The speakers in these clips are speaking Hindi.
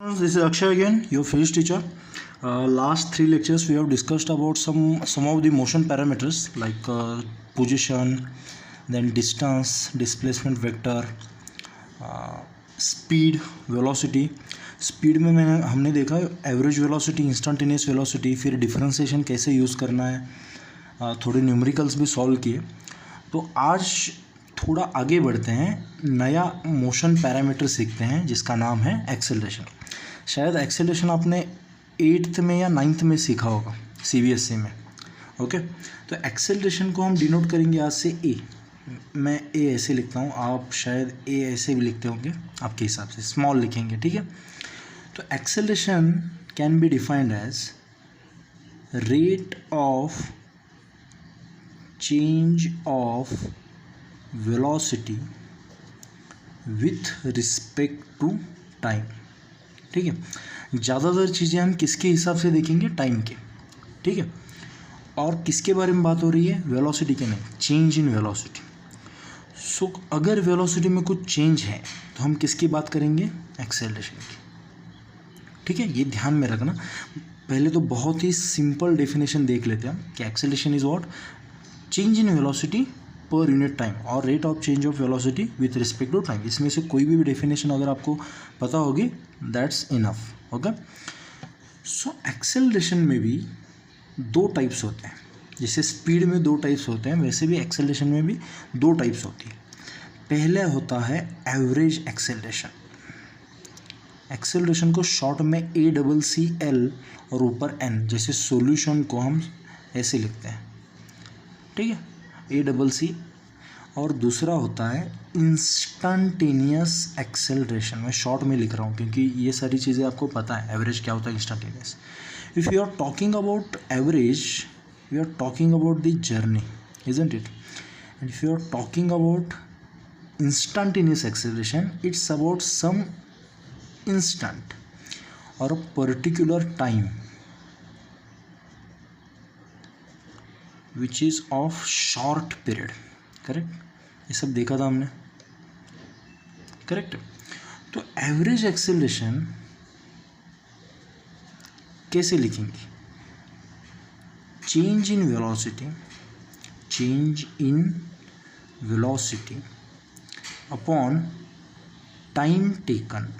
This is Akshay again, your physics teacher. Last three lectures we have discussed about some of the motion parameters like position, then distance, displacement vector, speed, velocity. Speed में हमने देखा एवरेज वेलोसिटी, इंस्टेंटेनियस वेलोसिटी, फिर डिफरेंशिएशन कैसे यूज़ करना है, थोड़े न्यूमेरिकल्स भी सॉल्व किए. तो आज थोड़ा आगे बढ़ते हैं, नया मोशन पैरामीटर सीखते हैं जिसका नाम है एक्सेलरेशन. शायद एक्सेलरेशन आपने 8th में या 9th में सीखा होगा CBSE में. ओके, तो एक्सेलरेशन को हम डिनोट करेंगे आज से ए. मैं ए ऐसे लिखता हूँ, आप शायद ए ऐसे भी लिखते होंगे, आपके हिसाब से स्मॉल लिखेंगे, ठीक है. तो acceleration can be defined as rate of change of velocity with respect to time. ठीक है, ज़्यादातर चीज़ें हम किसके हिसाब से देखेंगे, टाइम के. ठीक है, और किसके बारे में बात हो रही है, वेलोसिटी के नहीं, चेंज इन वेलोसिटी. सो अगर वेलोसिटी में कुछ चेंज है तो हम किसकी बात करेंगे, एक्सेलरेशन की. ठीक है, ये ध्यान में रखना. पहले तो बहुत ही सिंपल डेफिनेशन देख लेते हैं हम कि acceleration is what, change in velocity per unit time और rate of change of velocity with respect to time. इसमें से कोई भी डेफिनेशन अगर आपको पता होगी that's enough. Okay, so acceleration में भी दो टाइप्स होते हैं. जैसे स्पीड में दो टाइप्स होते हैं, वैसे भी एक्सेलरेशन में भी दो टाइप्स होती है. पहले होता है एवरेज एक्सेलरेशन. एक्सेलरेशन को शॉर्ट में ACCL और ऊपर n, जैसे सॉल्यूशन को हम ऐसे लिखते हैं. ठीक है, ACC. और दूसरा होता है इंस्टेंटेनियस एक्सेलरेशन. मैं शॉर्ट में लिख रहा हूँ क्योंकि ये सारी चीज़ें आपको पता है एवरेज क्या होता है, instantaneous. If you are talking about average, we are talking about the journey, isn't it. And if you are talking about instantaneous acceleration, it's about some instant or a particular time which is of short period. Correct, ये सब देखा था हमने. करेक्ट. तो एवरेज एक्सेलरेशन कैसे लिखेंगे, change in velocity, change in velocity upon time taken.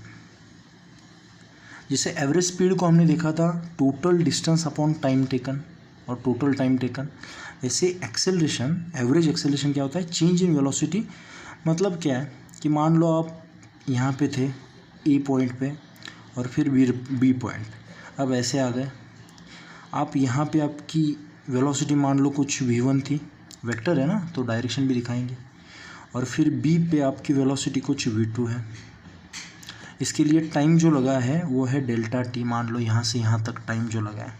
जैसे एवरेज स्पीड को हमने देखा था total distance upon time taken और टोटल टाइम टेकन, वैसे एक्सेलरेशन, एवरेज एक्सेलरेशन क्या होता है, चेंज इन वेलोसिटी. मतलब क्या है कि मान लो आप यहाँ पे थे ए पॉइंट पे और फिर बी पॉइंट, अब ऐसे आ गए आप. यहाँ पे आपकी वेलोसिटी मान लो कुछ v1 थी, वेक्टर है ना तो डायरेक्शन भी दिखाएंगे. और फिर बी पे आपकी वेलोसिटी कुछ v2 है. इसके लिए टाइम जो लगा है वो है डेल्टा टी. मान लो यहाँ से यहाँ तक टाइम जो लगा है.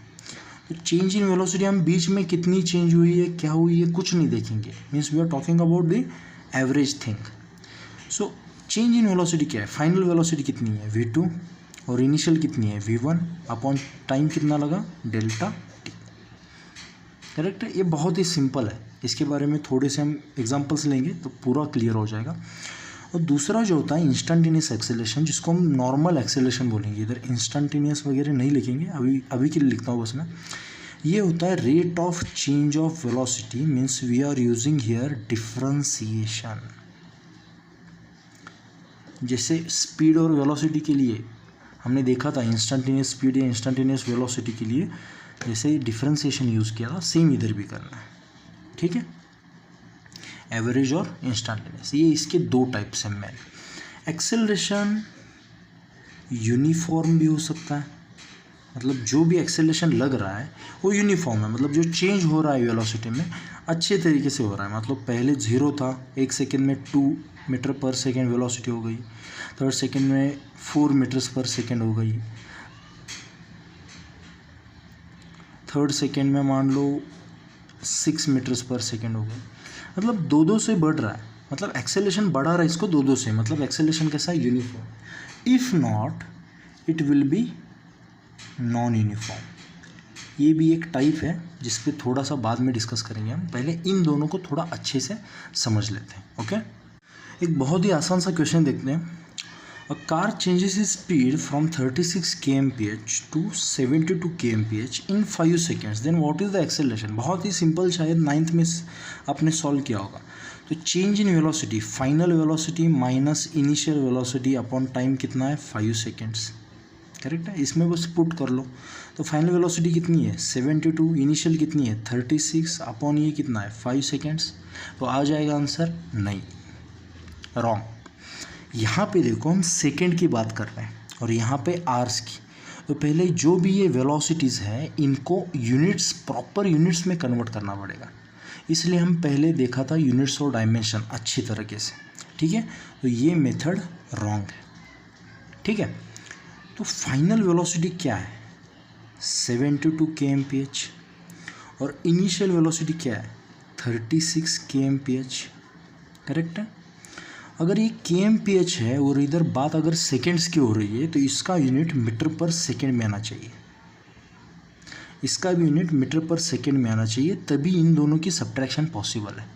तो चेंज इन वेलोसिटी हम बीच में कितनी चेंज हुई है, क्या हुई है, कुछ नहीं देखेंगे. Means we are talking about the average thing. So change in velocity क्या है, फाइनल वेलोसिटी कितनी है v2 और इनिशियल कितनी है v1 अपॉन टाइम कितना लगा, डेल्टा टी. करेक्ट है, ये बहुत ही सिंपल है. इसके बारे में थोड़े से हम एग्जाम्पल्स लेंगे तो पूरा क्लियर हो जाएगा. और दूसरा जो होता है इंस्टेंटेनियस एक्सेलरेशन, जिसको हम नॉर्मल एक्सेलरेशन बोलेंगे. इधर इंस्टेंटेनियस वगैरह नहीं लिखेंगे, अभी के लिए लिखता हूँ बस मैं. ये होता है rate of change of velocity, means we are using here differentiation. जैसे स्पीड और वेलोसिटी के लिए हमने देखा था इंस्टेंटेनियस स्पीड या इंस्टेंटेनियस वेलोसिटी के लिए जैसे डिफरेंशिएशन यूज़ किया था, सेम इधर भी करना है. ठीक है, एवरेज और इंस्टेंटेनियस, ये इसके दो टाइप्स हैं मेन. एक्सेलरेशन यूनिफॉर्म भी हो सकता है, मतलब जो भी एक्सेलरेशन लग रहा है वो यूनिफॉर्म है. मतलब जो चेंज हो रहा है वेलोसिटी में अच्छे तरीके से हो रहा है. मतलब पहले 0 था, 1 सेकेंड में 2 मीटर पर सेकेंड वेलोसिटी हो गई, थर्ड सेकेंड में 4 मीटर्स पर सेकेंड हो गई, थर्ड सेकेंड में मान लो 6 मीटर्स पर सेकेंड हो गई. मतलब दो से बढ़ रहा है, मतलब एक्सेलरेशन बढ़ा रहा है इसको दो से. मतलब एक्सेलरेशन कैसा है, uniform. If not it will be non uniform. ये भी एक टाइप है जिस पे थोड़ा सा बाद में डिस्कस करेंगे हम. पहले इन दोनों को थोड़ा अच्छे से समझ लेते हैं. ओके, एक बहुत ही आसान सा क्वेश्चन देखते हैं. A car changes its speed from 36 kmph to 72 kmph in 5 seconds. Then what is the acceleration? बहुत ही सिंपल, शायद 9th में आपने सॉल्व किया होगा. तो change in velocity, final velocity minus initial velocity upon time कितना है? 5 सेकेंड्स. करेक्ट है. इसमें बस पुट कर लो. तो फाइनल वेलोसिटी कितनी है? 72. इनिशियल कितनी है? 36 अपॉन ये कितना है? 5 सेकेंड्स. तो आ जाएगा आंसर? नहीं, रॉन्ग. यहाँ पे देखो हम सेकेंड की बात कर रहे हैं और यहाँ पे आवर्स की. तो पहले जो भी ये वेलोसिटीज़ है इनको यूनिट्स, प्रॉपर यूनिट्स में कन्वर्ट करना पड़ेगा. इसलिए हम पहले देखा था यूनिट्स और डायमेंशन अच्छी तरीके से. ठीक है. तो ये मेथड रॉन्ग है. ठीक है. तो फाइनल वेलोसिटी क्या है? 72 kmph और इनिशियल वेलोसिटी क्या है? 36 kmph. करेक्ट है. अगर ये kmph है और इधर बात अगर सेकेंड्स की हो रही है तो इसका यूनिट मीटर पर सेकेंड में आना चाहिए. इसका भी यूनिट मीटर पर सेकेंड में आना चाहिए, तभी इन दोनों की सब्ट्रैक्शन पॉसिबल है.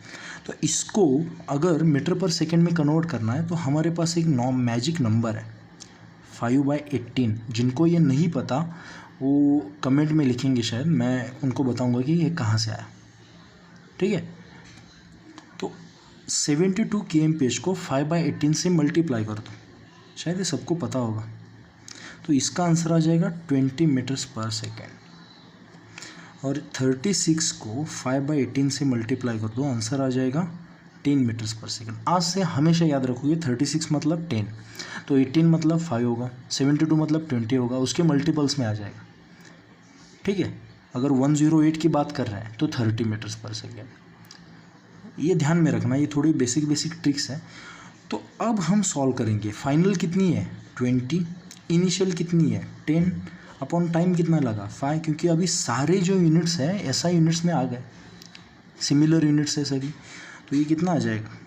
तो इसको अगर मीटर पर सेकेंड में कन्वर्ट करना है तो हमारे पास एक मैजिक नंबर है 5/18. जिनको ये नहीं पता वो कमेंट में लिखेंगे, शायद मैं उनको बताऊंगा कि ये कहाँ से आया. ठीक है. तो 72 kmph को 5/18 से मल्टीप्लाई कर दो, शायद ये सबको पता होगा. तो इसका आंसर आ जाएगा 20 मीटर्स पर सेकेंड. और 36 को 5/18 से मल्टीप्लाई कर दो, आंसर आ जाएगा 10 मीटर्स पर सेकेंड. आज से हमेशा याद रखोगे 36 मतलब 10, तो 18 मतलब 5 होगा, 72 मतलब 20 होगा, उसके मल्टीपल्स में आ जाएगा. ठीक है. अगर 108 की बात कर रहे हैं तो 30 मीटर्स पर सेकेंड. ये ध्यान में रखना, ये थोड़ी बेसिक ट्रिक्स है. तो अब हम सॉल्व करेंगे. फाइनल कितनी है? 20. इनिशियल कितनी है? 10 अपॉन टाइम कितना लगा? 5, क्योंकि अभी सारे जो यूनिट्स हैं एसआई यूनिट्स में आ गए, सिमिलर यूनिट्स है सभी. तो ये कितना आ जाएगा?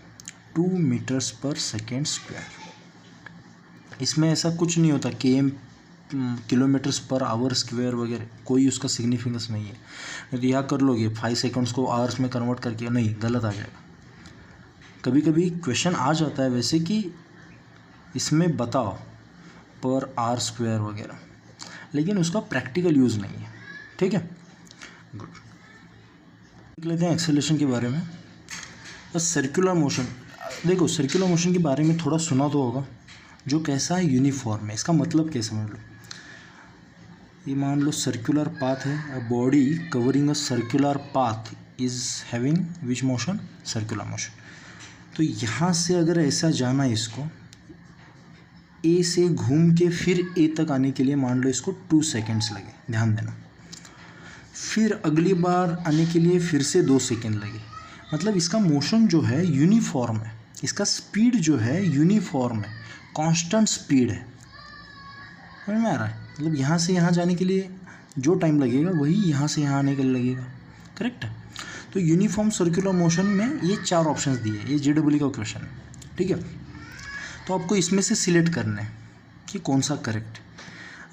2 मीटर्स पर सेकेंड स्क्वायर. इसमें ऐसा कुछ नहीं होता km kilometres per hour square वगैरह, कोई उसका सिग्निफिकेंस नहीं है. यदि यह कर लोगे 5 सेकंड्स को आवर्स में कन्वर्ट करके, नहीं, गलत आ जाएगा. कभी कभी क्वेश्चन आ जाता है वैसे कि इसमें बताओ पर आर स्क्वायर वगैरह, लेकिन उसका प्रैक्टिकल यूज़ नहीं है. ठीक है. गुड. देख लेते हैं एक्सेलरेशन के बारे में. बस सर्कुलर मोशन देखो, सर्कुलर मोशन के बारे में थोड़ा सुना तो होगा, जो कैसा है? यूनिफॉर्म है. इसका मतलब क्या समझ लो. ये मान लो सर्कुलर पाथ है, a body covering a circular path is having which motion? Circular motion. तो यहाँ से अगर ऐसा जाना है, इसको ए से घूम के फिर ए तक आने के लिए मान लो इसको 2 सेकेंड्स लगे, ध्यान देना. फिर अगली बार आने के लिए फिर से 2 सेकेंड लगे. मतलब इसका मोशन जो है यूनिफॉर्म है, इसका स्पीड जो है यूनिफॉर्म है, कांस्टेंट स्पीड है. समझ में आ रहा है? मतलब यहाँ से यहाँ जाने के लिए जो टाइम लगेगा वही यहाँ से यहाँ आने के लिए लगेगा. करेक्ट है. तो यूनिफॉर्म सर्कुलर मोशन में ये 4 ऑप्शंस दिए. ये JEE का क्वेश्चन है. ठीक है. तो आपको इसमें से सिलेक्ट करना है कि कौन सा करेक्ट.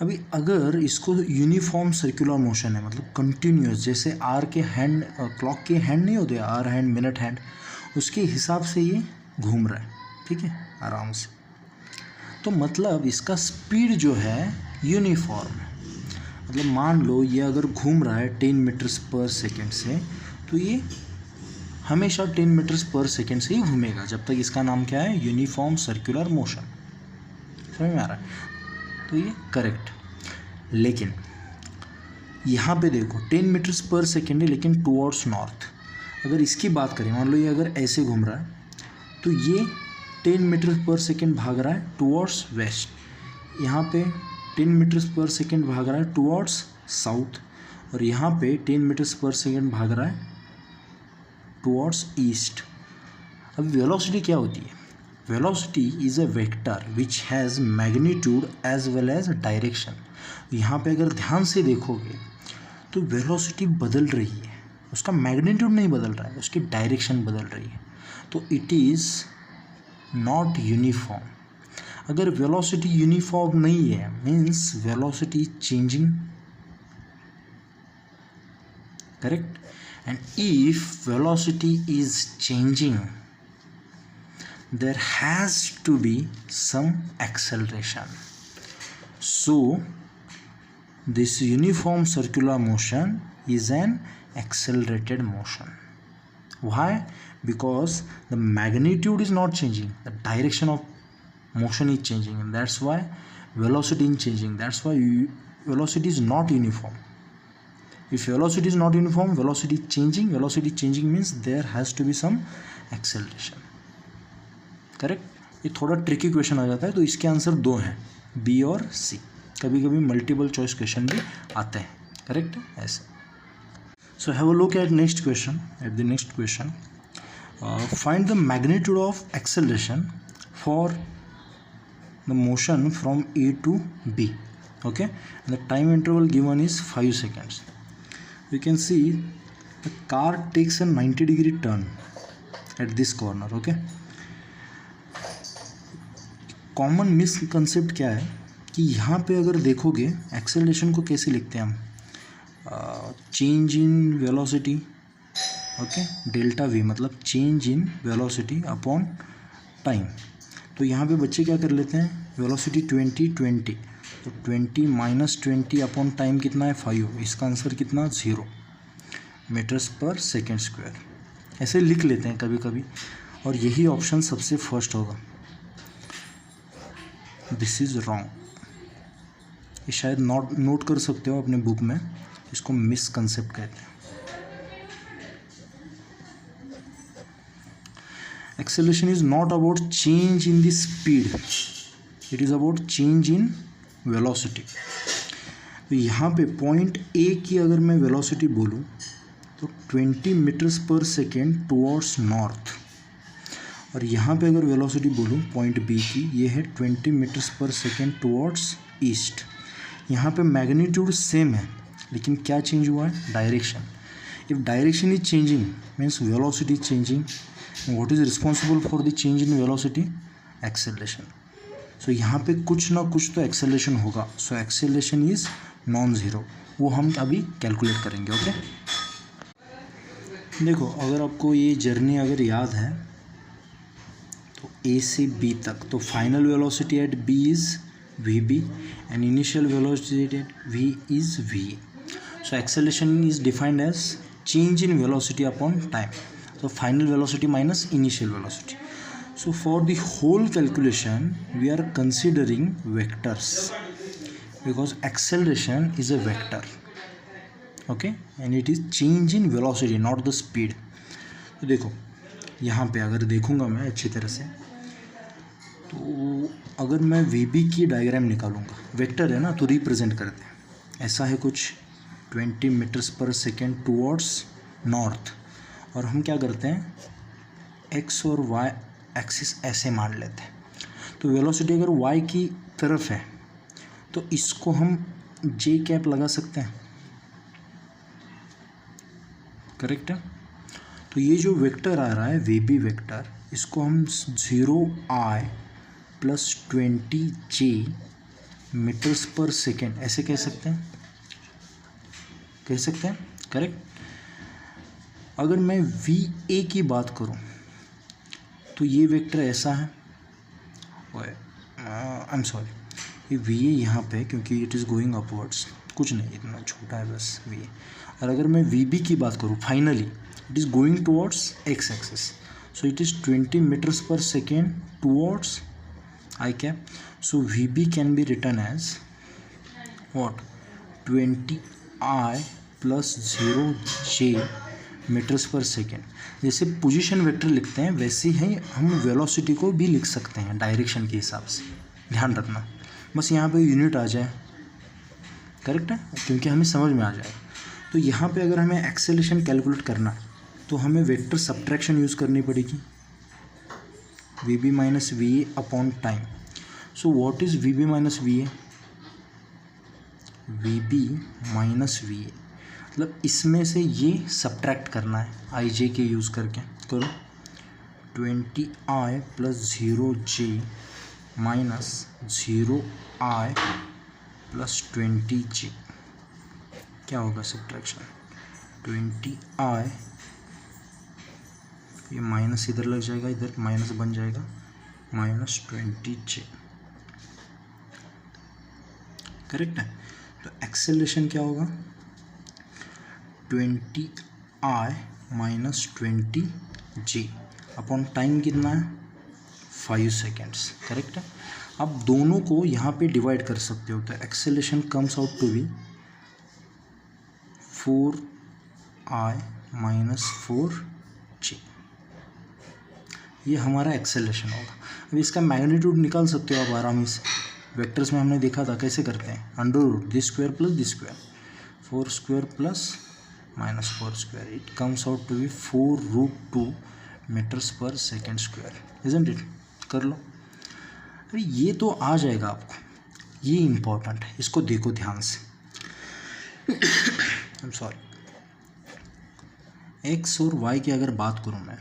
अभी अगर इसको यूनिफॉर्म सर्कुलर मोशन है, मतलब कंटिन्यूस, जैसे आर के हैंड, क्लॉक के हैंड नहीं होते, आर हैंड, मिनट हैंड, उसके हिसाब से ये घूम रहा है. ठीक है, आराम से. तो मतलब इसका स्पीड जो है यूनिफॉर्म है. मतलब मान लो ये अगर घूम रहा है 10 मीटर्स पर सेकेंड से, तो ये हमेशा 10 मीटर्स पर सेकेंड से ही घूमेगा, जब तक इसका नाम क्या है? Uniform circular motion. समझ में आ रहा है? तो ये करेक्ट. लेकिन यहाँ पे देखो 10 मीटर्स पर सेकेंड है, लेकिन टुवर्ड्स नॉर्थ. अगर इसकी बात करें, मान लो ये अगर ऐसे घूम रहा है, तो ये 10 मीटर पर सेकेंड भाग रहा है टुवर्ड्स वेस्ट. यहाँ पे 10 मीटर्स पर सेकेंड भाग रहा है टुवर्ड्स साउथ. और यहाँ पे 10 मीटर्स पर सेकेंड भाग रहा है टुवर्ड्स ईस्ट. अब वेलोसिटी क्या होती है? Velocity is a vector which has magnitude as well as direction. यहाँ पे अगर ध्यान से देखोगे तो वेलोसिटी बदल रही है, उसका मैग्नीट्यूड नहीं बदल रहा है, उसकी डायरेक्शन बदल रही है. तो इट इज़ नॉट यूनिफॉर्म. अगर वेलोसिटी यूनिफॉर्म नहीं है, means velocity changing. Correct. and if velocity is changing, there has to be some acceleration. So this uniform circular motion is an accelerated motion. Why? Because the magnitude is not changing, the direction of motion is changing, and that's why velocity is changing. That's why velocity is not uniform. If velocity is not uniform, velocity is changing. Velocity changing means there has to be some acceleration. Correct. ये थोड़ा ट्रिकी क्वेश्चन आ जाता है, तो इसके आंसर दो हैं, बी और सी. कभी कभी मल्टीपल चॉइस क्वेश्चन भी आते हैं. करेक्ट है ऐसे. So have a look at next question. At the next question, find the magnitude of acceleration for the motion from A to B. Okay, and the time interval given is 5 seconds. We can see the car takes a 90-degree turn at this corner. Okay, common misconcept क्या है कि यहाँ पे अगर देखोगे एक्सेलरेशन को कैसे लिखते हैं हम, change in velocity. Okay, delta V मतलब change in velocity upon time. तो यहाँ पे बच्चे क्या कर लेते हैं, वेलोसिटी 20 तो 20 माइनस 20 अपॉन टाइम कितना है 5. इसका आंसर कितना 0 मीटर्स पर सेकेंड स्क्वायर. ऐसे लिख लेते हैं कभी कभी, और यही ऑप्शन सबसे फर्स्ट होगा. This is wrong. ये शायद नोट कर सकते हो अपने बुक में, इसको मिसकंसेप्ट कहते हैं. Acceleration is not about change in the speed, it is about change in velocity. तो यहाँ पे पॉइंट ए की अगर मैं वेलोसिटी बोलूँ तो 20 meters per second towards north, और यहाँ पे अगर वेलोसिटी बोलूँ पॉइंट बी की, ये है 20 meters per second towards east. यहाँ पे मैग्नीट्यूड सेम है, लेकिन क्या चेंज हुआ है, direction. If direction is changing means velocity is changing. What is responsible for the change in velocity? Acceleration. So यहाँ पे कुछ ना कुछ तो acceleration होगा. So acceleration is non-zero. वो हम अभी कैलकुलेट करेंगे. ओके, देखो अगर आपको ये जर्नी अगर याद है तो A से B तक, तो final velocity at B is VB and initial velocity at V is VA. So acceleration is defined as change in velocity upon time. So final velocity minus initial velocity. So for the whole calculation we are considering vectors because acceleration is a vector. Okay, and it is change in velocity not the speed. तो देखो यहाँ पे अगर देखूँगा मैं अच्छी तरह से, तो अगर मैं VB की डायग्राम निकालूँगा, वेक्टर है ना, तो रिप्रेजेंट करते हैं ऐसा है कुछ 20 meters per second towards north. और हम क्या करते हैं, एक्स और वाई एक्सिस ऐसे मान लेते हैं. तो वेलोसिटी अगर वाई की तरफ है तो इसको हम जे कैप लगा सकते हैं. करेक्ट है. तो ये जो वेक्टर आ रहा है वीबी वेक्टर, इसको हम 0i plus 20j metres per second ऐसे कह सकते हैं. करेक्ट. अगर मैं वी ए की बात करूं तो ये वेक्टर ऐसा है. आई एम सॉरी, ये वी ए यहाँ पे क्योंकि इट इज़ गोइंग अपवर्ड्स, कुछ नहीं, इतना छोटा है बस वी ए. और अगर मैं वी बी की बात करूँ, finally it is going towards X axis, so it is 20 meters per second towards I cap. So we B can be written as what, 20i plus 0j meters per second. जैसे पोजीशन वेक्टर लिखते हैं वैसे ही हम वेलोसिटी को भी लिख सकते हैं डायरेक्शन के हिसाब से. ध्यान रखना बस यहाँ पे यूनिट आ जाए. करेक्ट है, क्योंकि हमें समझ में आ जाए. तो यहाँ पे अगर हमें एक्सेलरेशन कैलकुलेट करना तो हमें वेक्टर सब्ट्रैक्शन यूज़ करनी पड़ेगी, V B minus V A upon time. So what is V B minus V A, V B minus V A मतलब इसमें से ये सब्ट्रैक्ट करना है आई जे के यूज़ करके. करो 20i plus 0j minus 0i plus 20j. क्या होगा सब्ट्रैक्शन, 20i, ये माइनस इधर लग जाएगा, इधर माइनस बन जाएगा, माइनस 20j, करेक्ट है। तो एक्सेलरेशन क्या होगा 20I minus 20j upon time कितना है 5 सेकेंड्स, करेक्ट है। आप दोनों को यहाँ पे डिवाइड कर सकते हो, तो acceleration comes out to be 4I minus 4j, ये हमारा एक्सेलरेशन होगा। अब इसका मैग्नीट्यूड निकाल सकते हो आप आराम से, वेक्टर्स में हमने देखा था कैसे करते हैं, under root this square plus this square, 4 square plus minus 4 square, it comes out to be 4√2 metres per second square, isn't it. कर लो, अरे ये तो आ जाएगा आपको, ये इम्पॉर्टेंट है, इसको देखो ध्यान से। आई एम सॉरी, एक्स और वाई की अगर बात करूँ मैं,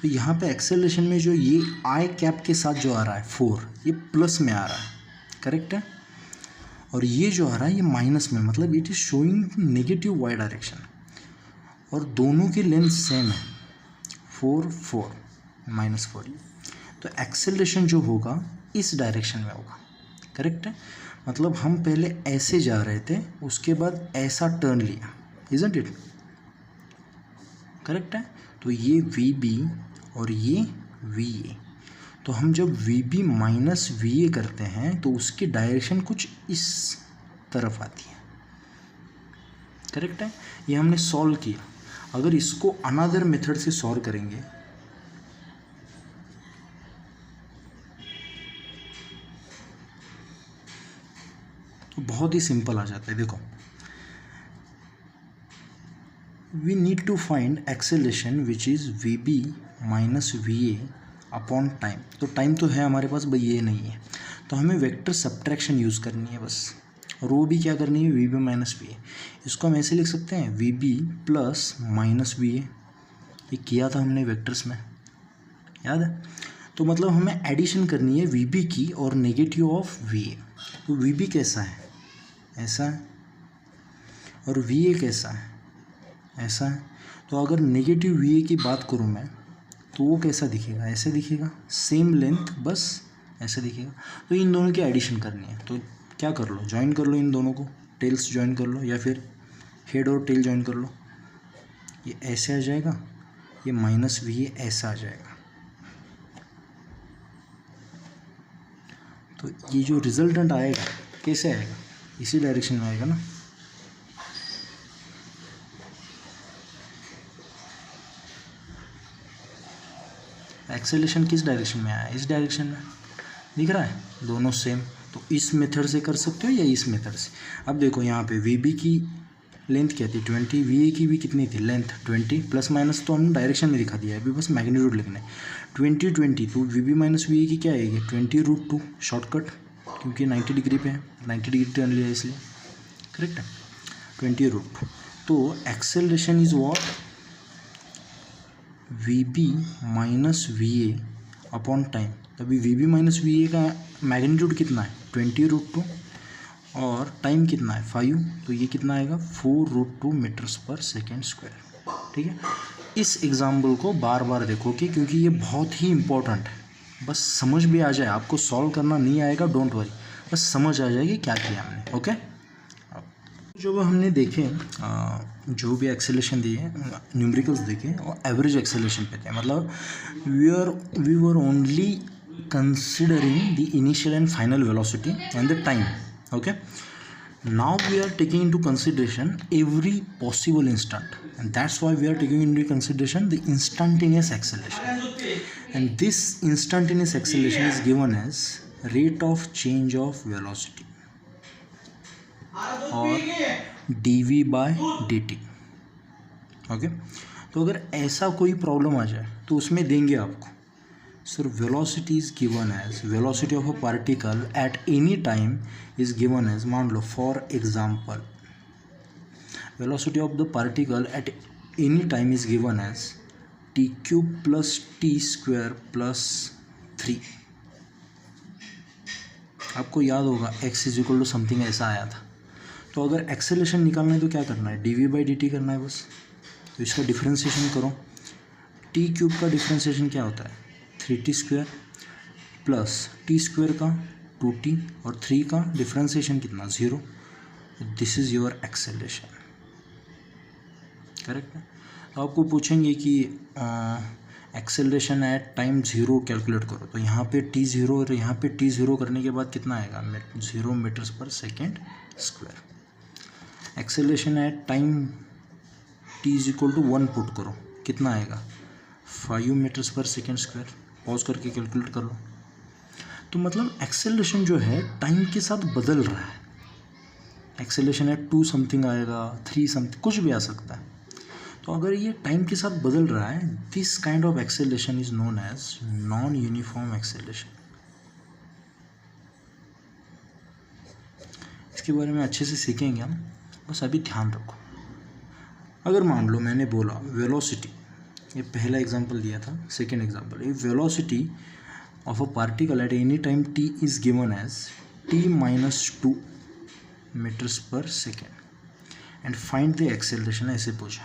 तो यहाँ पे एक्सेलरेशन में जो ये आई कैप के साथ जो आ रहा है 4, ये प्लस में आ रहा है, करेक्ट है। और ये जो आ रहा है ये माइनस में, मतलब it is showing negative Y direction, और दोनों की लेंथ सेम है 4 4 माइनस 4। तो एक्सेलरेशन जो होगा इस डायरेक्शन में होगा, करेक्ट है। मतलब हम पहले ऐसे जा रहे थे, उसके बाद ऐसा टर्न लिया, इजंट इट, करेक्ट है। तो ये वी बी और ये वी ए, तो हम जब V B minus V A करते हैं तो उसकी डायरेक्शन कुछ इस तरफ आती है, करेक्ट है। ये हमने सॉल्व किया। अगर इसको अनदर मेथड से सॉल्व करेंगे तो बहुत ही सिंपल आ जाता है। देखो, we need to find acceleration which is V B minus V A upon time. तो टाइम तो है हमारे पास भाई, ये नहीं है, तो हमें वेक्टर सब्ट्रैक्शन यूज़ करनी है बस, और वो भी क्या करनी है V B minus V A. इसको हम ऐसे लिख सकते हैं V B plus minus V A, ये किया था हमने वेक्टर्स में, याद है। तो मतलब हमें एडिशन करनी है वी बी की और नेगेटिव ऑफ वी ए। तो वी बी कैसा है, ऐसा है, और वी ए कैसा है, ऐसा है। तो अगर नेगेटिव वी ए की बात करूँ मैं, तो वो कैसा दिखेगा, ऐसे दिखेगा, सेम लेंथ बस ऐसे दिखेगा। तो इन दोनों की एडिशन करनी है, तो क्या कर लो, ज्वाइन कर लो इन दोनों को, टेल्स ज्वाइन कर लो, या फिर हेड और टेल ज्वाइन कर लो। ये ऐसे आ जाएगा, ये माइनस वी ए ऐसा आ जाएगा। तो ये जो रिजल्टेंट आएगा कैसे आएगा, इसी डायरेक्शन में आएगा ना। एक्सेलरेशन किस डायरेक्शन में आया, इस डायरेक्शन में, दिख रहा है, दोनों सेम। तो इस मेथड से कर सकते हो या इस मेथड से। अब देखो यहाँ पे वी बी की लेंथ क्या थी 20, वी ए की भी कितनी थी लेंथ 20, प्लस माइनस तो हम डायरेक्शन में दिखा दिया है, अभी बस मैग्नीट्यूड लिखना है 20 20। तो V B minus V A की क्या आएगी 20√2, शॉर्टकट, क्योंकि 90 डिग्री पे है, 90 डिग्री टर्न लिया इसलिए, करेक्ट है, 20√2। तो acceleration is what V B minus V A upon time. तभी V B minus V A का मैग्नीट्यूड कितना है 20√2 और टाइम कितना है 5, तो ये कितना आएगा 4√2 मीटर्स पर सेकेंड स्क्वायर। ठीक है, इस एग्जाम्पल को बार बार देखोगे क्योंकि ये बहुत ही इंपॉर्टेंट है। बस समझ भी आ जाए, आपको सॉल्व करना नहीं आएगा डोंट वरी, बस समझ आ जाएगी क्या किया हमने। ओके, जो हमने देखे जो भी एक्सेलरेशन दिए न्यूमेरिकल्स देखे और एवरेज एक्सेलरेशन पे थे, मतलब we were only considering the initial and final velocity and the time. Okay, now we are taking into consideration every possible instant, and that's why we are taking into consideration the instantaneous acceleration, and this instantaneous acceleration is given as rate of change of velocity or dv by dt. Okay, तो अगर ऐसा कोई प्रॉब्लम आ जाए तो उसमें देंगे आपको Sir, velocity is given as velocity of a particle at any time is given as, मान लो for example, velocity of the particle at any time is given as t cube plus t square plus 3। आपको याद होगा x is equal to something ऐसा आया था। तो अगर एक्सेलरेशन निकालना है तो क्या करना है dv by dt करना है बस। तो इसका डिफ्रेंशिएशन करो, t क्यूब का डिफ्रेंशिएशन क्या होता है 3t square plus T square का 2t और 3 का डिफ्रेंसिएशन कितना 0. This is your acceleration. Correct है. तो आपको पूछेंगे कि एक्सेलरेशन एट टाइम 0 कैलकुलेट करो, तो यहाँ पे t0 और यहाँ पे t0 करने के बाद कितना आएगा 0 metres per second square. Acceleration at time t is equal to 1 put करो, कितना आएगा 5 metres per second square. Pause करके कैलकुलेट कर लो. तो मतलब एक्सेलरेशन जो है टाइम के साथ बदल रहा है. एक्सेलरेशन एट 2 समथिंग आएगा, 3 समथिंग, कुछ भी आ सकता है. तो अगर ये टाइम के साथ बदल रहा है, this kind of acceleration is known as non uniform acceleration. इसके बारे में अच्छे से सीखेंगे हम, बस अभी ध्यान रखो. अगर मान लो मैंने बोला वेलोसिटी, ये पहला एग्जांपल दिया था. सेकेंड एग्जांपल, ये velocity of a particle at any time t is given as t-2 meters per second and find the acceleration. ऐसे पूछा.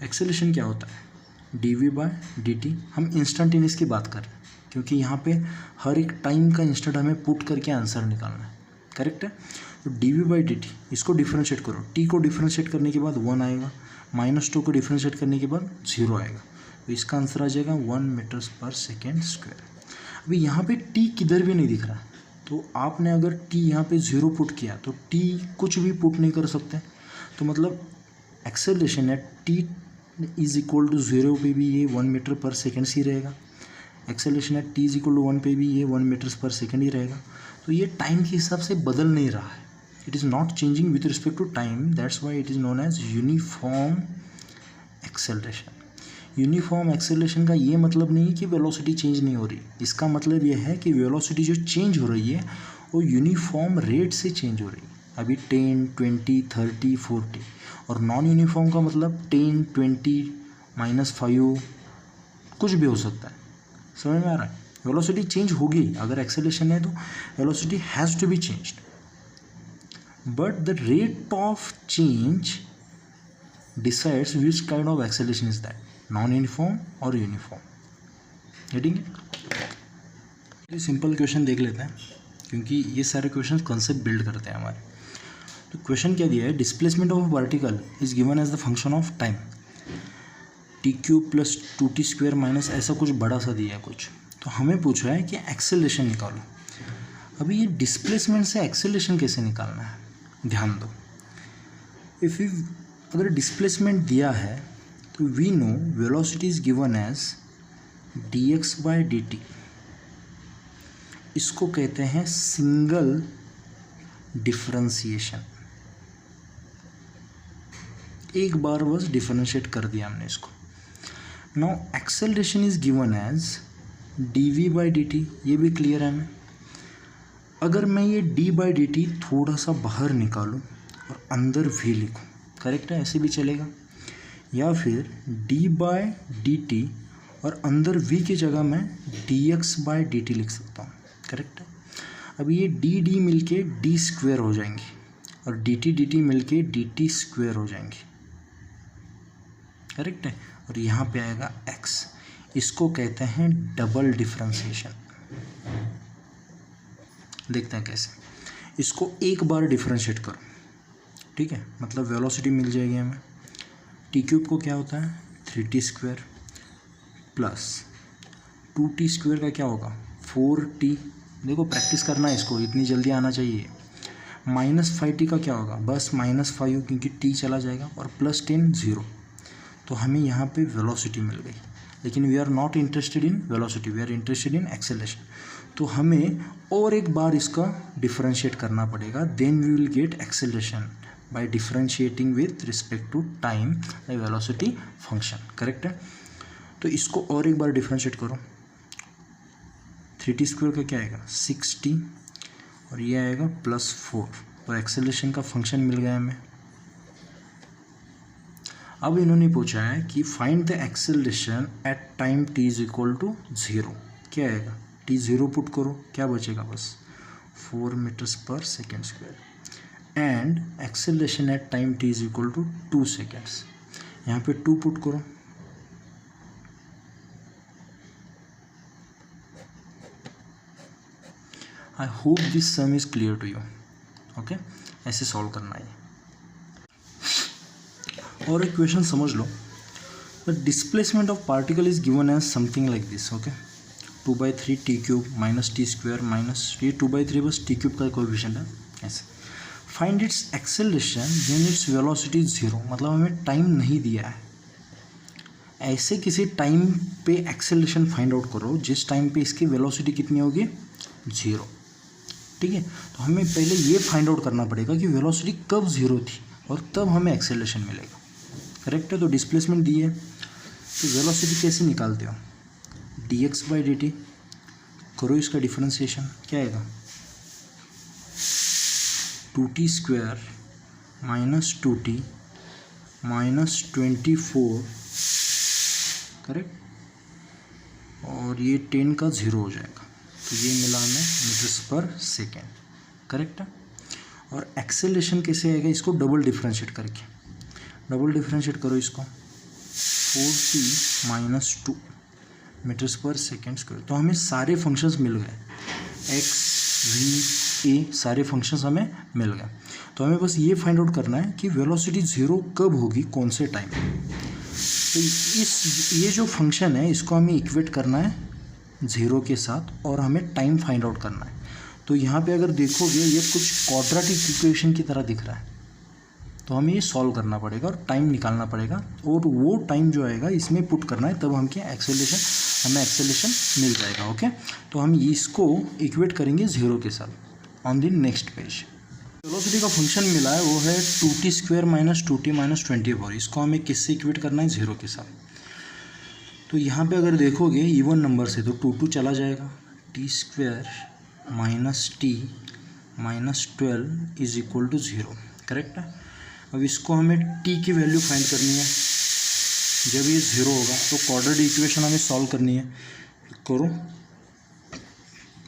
एक्सेलरेशन क्या होता है dv/dt. हम इंस्टेंटेनियस की बात कर रहे हैं क्योंकि यहाँ पे हर एक टाइम का इंस्टेंट हमें पुट करके आंसर निकालना है. करेक्ट है. तो dv/dt इसको डिफ्रेंशिएट करो. t को डिफ्रेंशिएट करने के बाद 1 आएगा, -2 को डिफ्रेंशिएट करने के बाद 0 आएगा. तो इसका आंसर आ जाएगा 1 मीटर्स पर सेकेंड स्क्वायर. अभी यहाँ पे t किधर भी नहीं दिख रहा, तो आपने अगर t यहाँ पे 0 पुट किया तो t कुछ भी पुट नहीं कर सकते. तो मतलब एक्सेलरेशन है t इज इक्वल टू 0 पे भी ये 1 मीटर पर सेकेंड ही रहेगा. एक्सेलरेशन है t इज इक्वल टू 1 पे भी ये 1 मीटर्स पर सेकेंड ही रहेगा. तो ये टाइम के हिसाब से बदल नहीं रहा है. It is not changing with respect to time. That's why it is known as uniform acceleration. Uniform acceleration का ये मतलब नहीं है कि वेलोसिटी चेंज नहीं हो रही. इसका मतलब ये है कि वेलोसिटी जो चेंज हो रही है वो यूनिफॉर्म रेट से चेंज हो रही है. अभी 10, 20, 30, 40. और नॉन यूनिफॉर्म का मतलब 10, 20, -5 कुछ भी हो सकता है. समझ में आ रहा है. वेलोसिटी चेंज होगी. अगर एक्सेलरेशन है तो velocity has to be changed, but the rate of change decides which kind of acceleration is that, non uniform और uniform. Getting it. Simple question देख लेते हैं क्योंकि ये सारे क्वेश्चन कॉन्सेप्ट बिल्ड करते हैं हमारे. तो क्वेश्चन क्या दिया है, displacement of a particle is given as the function of time t³ + 2t² minus ऐसा कुछ बड़ा सा दिया है कुछ. तो हमें पूछा है कि एक्सेलरेशन निकालो. अभी ये डिस्प्लेसमेंट से एक्सेलरेशन कैसे निकालना है, ध्यान दो. इफ़ यू अगर डिस्प्लेसमेंट दिया है तो we know velocity is given as dx/dt. इसको कहते हैं सिंगल डिफरेंशिएशन. एक बार बस डिफरेंशिएट कर दिया हमने इसको. Now acceleration is given as dv/dt. ये भी क्लियर है हमें. अगर मैं ये d/dt थोड़ा सा बाहर निकालूं और अंदर v लिखूं, करेक्ट है, ऐसे भी चलेगा. या फिर d/dt और अंदर v की जगह मैं dx/dt लिख सकता हूँ. करेक्ट है. अब ये d मिलके d² हो जाएंगे और dt मिलके dt² हो जाएंगे. करेक्ट है. और यहाँ पे आएगा x. इसको कहते हैं डबल डिफरेंशिएशन. देखते हैं कैसे. इसको एक बार डिफरेंशिएट करो, ठीक है, मतलब वेलोसिटी मिल जाएगी हमें. t³ को क्या होता है 3t² प्लस 2t² का क्या होगा 4t. देखो प्रैक्टिस करना है इसको, इतनी जल्दी आना चाहिए. -5t का क्या होगा बस -5 क्योंकि t चला जाएगा और +10 0. तो हमें यहाँ पे वेलोसिटी मिल गई. लेकिन we are not interested in velocity, we are interested in acceleration. तो हमें और एक बार इसका डिफरेंशिएट करना पड़ेगा. Then we will get acceleration by differentiating with respect to time the velocity function. Correct है. तो इसको और एक बार डिफरेंशिएट करो. 3t² का क्या आएगा 6t और ये आएगा +4 और एक्सेलरेशन का फंक्शन मिल गया हमें. अब इन्होंने पूछा है कि find the acceleration at time t is equal to 0. क्या आएगा t0 पुट करो, क्या बचेगा बस 4 meters per second square and acceleration at time t is equal to 2 seconds. यहाँ पे 2 पुट करो I hope this sum is clear to you. Okay, ऐसे सॉल्व करना है। और एक क्वेश्चन समझ लो, the displacement of particle is given as something like this. Okay, 2/3 T cube minus T square minus ये 2/3 बस टी क्यूब का कोएफिशिएंट है। ऐसे find its acceleration when its velocity 0, मतलब हमें टाइम नहीं दिया है। ऐसे किसी टाइम पे एक्सेलरेशन फाइंड आउट करो जिस टाइम पे इसकी वेलोसिटी कितनी होगी, 0। ठीक है, तो हमें पहले ये फाइंड आउट करना पड़ेगा कि वेलोसिटी कब 0 थी और तब हमें एक्सेलरेशन मिलेगा। करेक्ट है, तो डिस्प्लेसमेंट दी है तो वेलोसिटी कैसे निकालते हो, dx/dt करो इसका डिफरेंशिएशन, क्या आएगा 2t² minus 2t minus 24, correct, और ये 10 का 0 हो जाएगा, तो ये मिला हमें मीटर्स पर सेकेंड। करेक्ट है, और एक्सेलरेशन कैसे आएगा, इसको डबल डिफरेंशिएट करके, डबल डिफरेंशिएट करो इसको, 4t minus 2 metres per second square. तो हमें सारे फंक्शंस मिल गए, x v a सारे फंक्शंस हमें मिल गए। तो हमें बस ये फाइंड आउट करना है कि वेलोसिटी 0 कब होगी, कौन से टाइम। तो ये जो फंक्शन है इसको हमें इक्वेट करना है 0 के साथ और हमें टाइम फाइंड आउट करना है। तो यहाँ पे अगर देखोगे ये कुछ क्वाड्रेटिक इक्वेशन की तरह दिख रहा है, तो हमें ये सॉल्व करना पड़ेगा और टाइम निकालना पड़ेगा, और वो टाइम जो आएगा इसमें पुट करना है, तब हमें एक्सेलरेशन मिल जाएगा। ओके, तो हम इसको इक्वेट करेंगे 0 के साथ on the next page. Velocity का फंक्शन मिला है वो है 2t² माइनस 2t माइनस 24, इसको हमें किससे इक्वेट करना है, 0 के साथ। तो यहाँ पे अगर देखोगे इवन नंबर से तो 2 चला जाएगा, t² minus t minus 12 is equal to 0। Correct है, अब इसको हमें t की वैल्यू फाइंड करनी है, जब ये 0 होगा तो क्वाड्रेटिक इक्वेशन हमें सॉल्व करनी है। करो,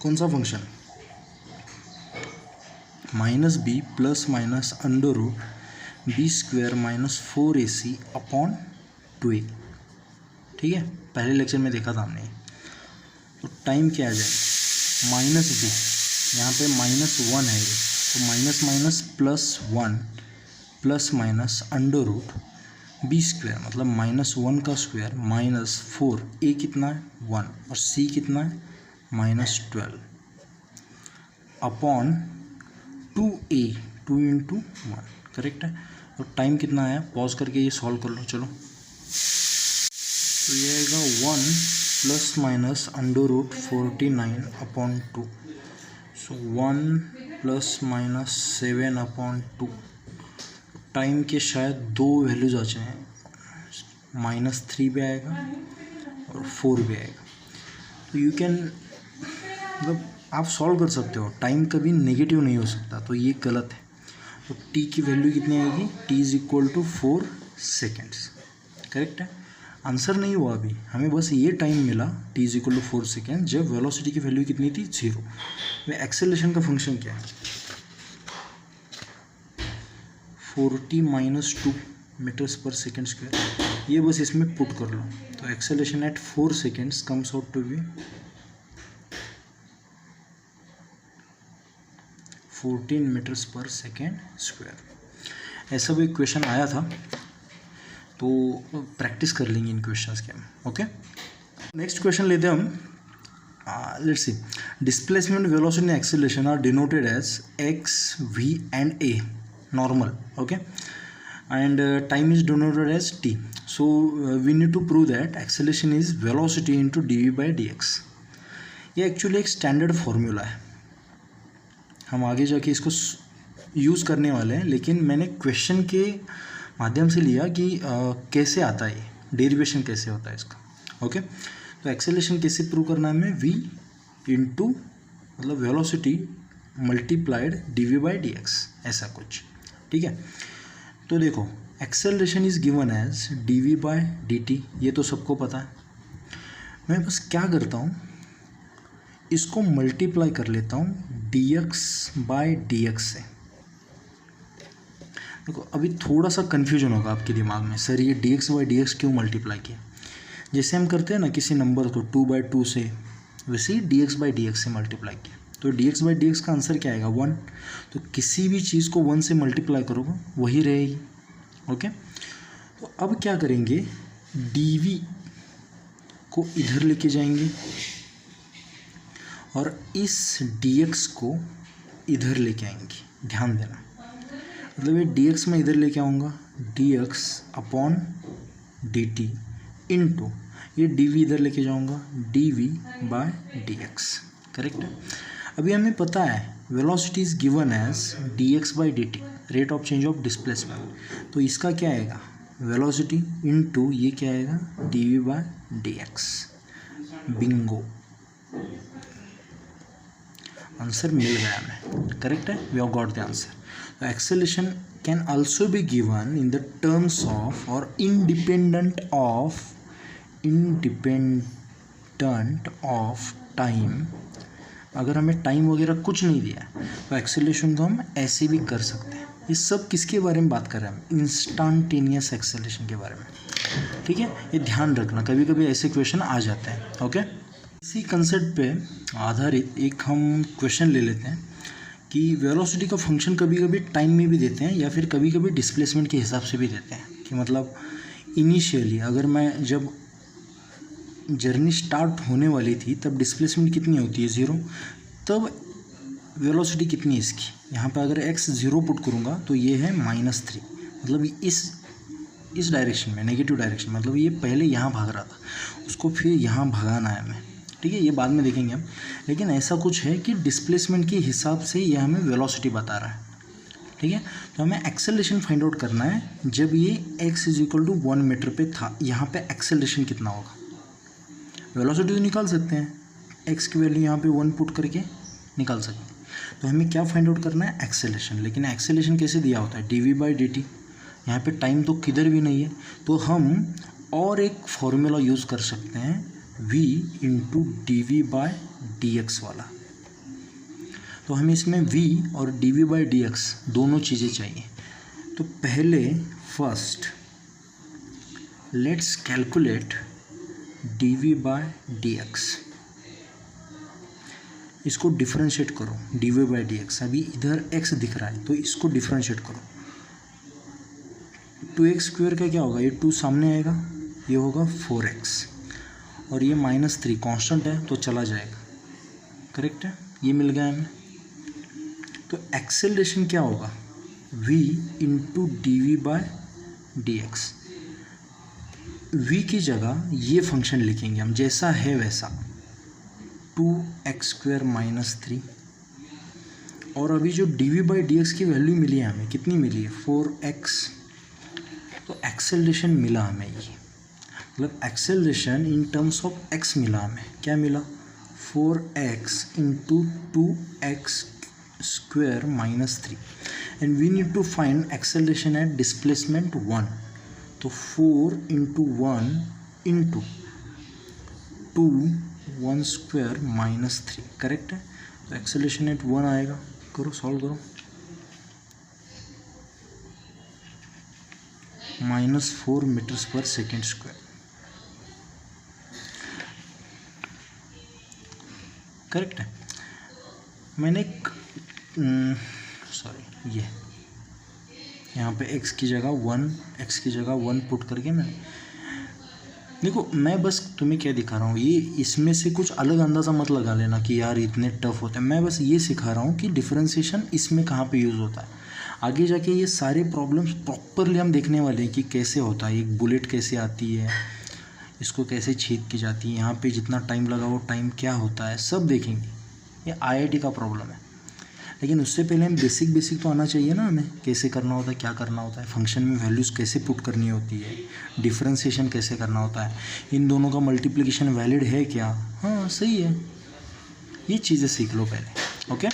कौन सा function, minus b plus minus under root b² minus 4ac upon 2a। ठीक है, पहले लेक्चर में देखा था हमने। तो टाइम क्या आ जाए, माइनस बी, यहाँ पे -1 है ये, तो minus minus plus 1 plus minus under root b² मतलब -1 का स्क्वायर माइनस 4, a कितना है 1 और c कितना है -12 अपॉन 2a, 2 × 1। करेक्ट है, तो टाइम कितना आया, पॉज करके ये सॉल्व कर लो। चलो, तो ये आएगा 1 plus minus under root 49 upon 2, so 1 plus minus 7 upon 2। Time के शायद 2 वैल्यूज आ जाए, -3 भी आएगा और 4 भी आएगा। तो यू कैन, मतलब आप सॉल्व कर सकते हो, टाइम कभी नेगेटिव नहीं हो सकता, तो ये गलत है। तो t की वैल्यू कितनी आएगी, t is equal to 4 seconds. Correct है, आंसर नहीं हुआ अभी, हमें बस ये टाइम मिला t is equal to 4 second जब वेलोसिटी की वैल्यू कितनी थी, 0। एक्सेलरेशन का फंक्शन क्या है, 40 minus 2 metres per second square, ये बस इसमें पुट कर लो। तो acceleration at 4 seconds comes out to be 14 metres per second square. ऐसा भी क्वेश्चन आया था, तो प्रैक्टिस कर लेंगे इन क्वेश्चंस के हम। ओके, नेक्स्ट क्वेश्चन लेते हैं हम। Let's see, displacement, velocity and acceleration are denoted as x, v and a normal. Okay, and time is denoted as t. So we need to prove that acceleration is velocity into dv/dx. ये एक्चुअली एक स्टैंडर्ड फॉर्मूला है, हम आगे जाके इसको यूज़ करने वाले हैं, लेकिन मैंने क्वेश्चन के माध्यम से लिया कि कैसे आता है, डेरिवेशन कैसे होता है इसका। ओके, तो एक्सेलरेशन कैसे प्रूव करना है हमें, v इंटू मतलब वेलोसिटी मल्टीप्लाइड dv/dx, ऐसा कुछ। ठीक है, तो देखो acceleration is given as dv/dt, ये तो सबको पता है। मैं बस क्या करता हूँ, इसको मल्टीप्लाई कर लेता हूँ dx/dx से। देखो अभी थोड़ा सा कन्फ्यूजन होगा आपके दिमाग में, सर ये dx/dx क्यों मल्टीप्लाई किया। जैसे हम करते हैं ना किसी नंबर को 2/2 से, वैसे ही dx/dx से मल्टीप्लाई किया। तो dx बाई डी का आंसर क्या आएगा 1। तो किसी भी चीज़ को 1 से मल्टीप्लाई करोगे वही रहेगी। ओके, तो अब क्या करेंगे, dv को इधर लेके जाएंगे और इस dx को इधर लेके आएंगे। ध्यान देना, मतलब ये dx में इधर लेके आऊँगा, dx अपॉन dt इंटू ये dv इधर लेके जाऊँगा, dv बाय dx। करेक्ट है। अभी हमें पता है velocity is given as dx by dt, rate of change of displacement. तो इसका क्या आएगा, वेलोसिटी इंटू ये क्या आएगा, dv by dx। Bingo, answer मिल गया हमें। करेक्ट है, we have got the answer. Acceleration can also be given in the terms of और इंडिपेंडेंट ऑफ टाइम। अगर हमें टाइम वगैरह कुछ नहीं दिया है तो एक्सेलरेशन को हम ऐसे भी कर सकते हैं। ये सब किसके बारे में बात कर रहे हैं हम, इंस्टेंटेनियस एक्सेलरेशन के बारे में। ठीक है, ये ध्यान रखना, कभी कभी ऐसे क्वेश्चन आ जाते हैं। ओके, इसी कंसेप्ट पे आधारित एक हम क्वेश्चन ले लेते हैं कि वेलोसिटी का फंक्शन कभी कभी टाइम में भी देते हैं या फिर कभी कभी डिस्प्लेसमेंट के हिसाब से भी देते हैं। कि मतलब इनिशियली अगर मैं जब जर्नी स्टार्ट होने वाली थी तब डिस्प्लेसमेंट कितनी होती है 0, तब वेलोसिटी कितनी है इसकी, यहाँ पे अगर x 0 पुट करूँगा तो ये है -3। मतलब इस डायरेक्शन में, नेगेटिव डायरेक्शन, मतलब ये पहले यहाँ भाग रहा था, उसको फिर यहाँ भगाना है हमें। ठीक है, ये बाद में देखेंगे हम, लेकिन ऐसा कुछ है कि डिस्प्लेसमेंट के हिसाब से ये हमें वेलोसिटी बता रहा है। ठीक है, तो हमें एक्सेलरेशन फाइंड आउट करना है। जब ये x = 1 मीटर पे था, यहाँ पे एक्सेलरेशन कितना होगा। वेलोसिटी तो निकाल सकते हैं, x की वैल्यू यहाँ पे 1 पुट करके निकाल सकते हैं। तो हमें क्या फाइंड आउट करना है, एक्सेलरेशन। लेकिन एक्सेलरेशन कैसे दिया होता है, dv बाई dt। यहाँ पे टाइम तो किधर भी नहीं है, तो हम और एक फॉर्मूला यूज़ कर सकते हैं, v into dv by dx वाला। तो हमें इसमें v और dv बाई dx दोनों चीज़ें चाहिए। तो पहले first let's calculate dv by dx। इसको डिफरेंशिएट करो, dv बाई dx। अभी इधर x दिख रहा है तो इसको डिफरेंशिएट करो। 2x² का क्या होगा, ये 2 सामने आएगा, ये होगा 4x, और ये -3 कांस्टेंट है तो चला जाएगा। करेक्ट है, ये मिल गया हमें। तो एक्सेलरेशन क्या होगा, v into dv by dx। v की जगह ये फंक्शन लिखेंगे हम, जैसा है वैसा, 2x² -3। और अभी जो dv बाई dx की वैल्यू मिली है हमें, कितनी मिली है, 4x। तो एक्सेलरेशन मिला हमें ये, मतलब acceleration in terms of x मिला हमें। क्या मिला, 4x into 2x² -3। And we need to find acceleration at displacement 1। तो 4 इंटू 1 इंटू 2 1² -3। करेक्ट है, तो एक्सेलरेशन एट 1 आएगा। करो, सॉल्व करो। -4 meters per second square. Correct है। मैंने ये यहाँ पे x की जगह 1 पुट करके देखो, मैं बस तुम्हें क्या दिखा रहा हूँ, ये इसमें से कुछ अलग अंदाज़ा मत लगा लेना कि यार इतने टफ होते हैं। मैं बस ये सिखा रहा हूँ कि डिफरेंशिएशन इसमें कहाँ पे यूज़ होता है। आगे जाके ये सारे प्रॉब्लम्स प्रॉपरली हम देखने वाले हैं कि कैसे होता है, एक बुलेट कैसे आती है, इसको कैसे छेद की जाती है, यहाँ पे जितना टाइम लगा वो टाइम क्या होता है, सब देखेंगे। ये IIT का प्रॉब्लम है। लेकिन उससे पहले हम बेसिक तो आना चाहिए ना हमें, कैसे करना होता है, क्या करना होता है, फंक्शन में वैल्यूज़ कैसे पुट करनी होती है, डिफरेंशिएशन कैसे करना होता है, इन दोनों का मल्टीप्लिकेशन वैलिड है क्या, हाँ सही है, ये चीज़ें सीख लो पहले। ओके।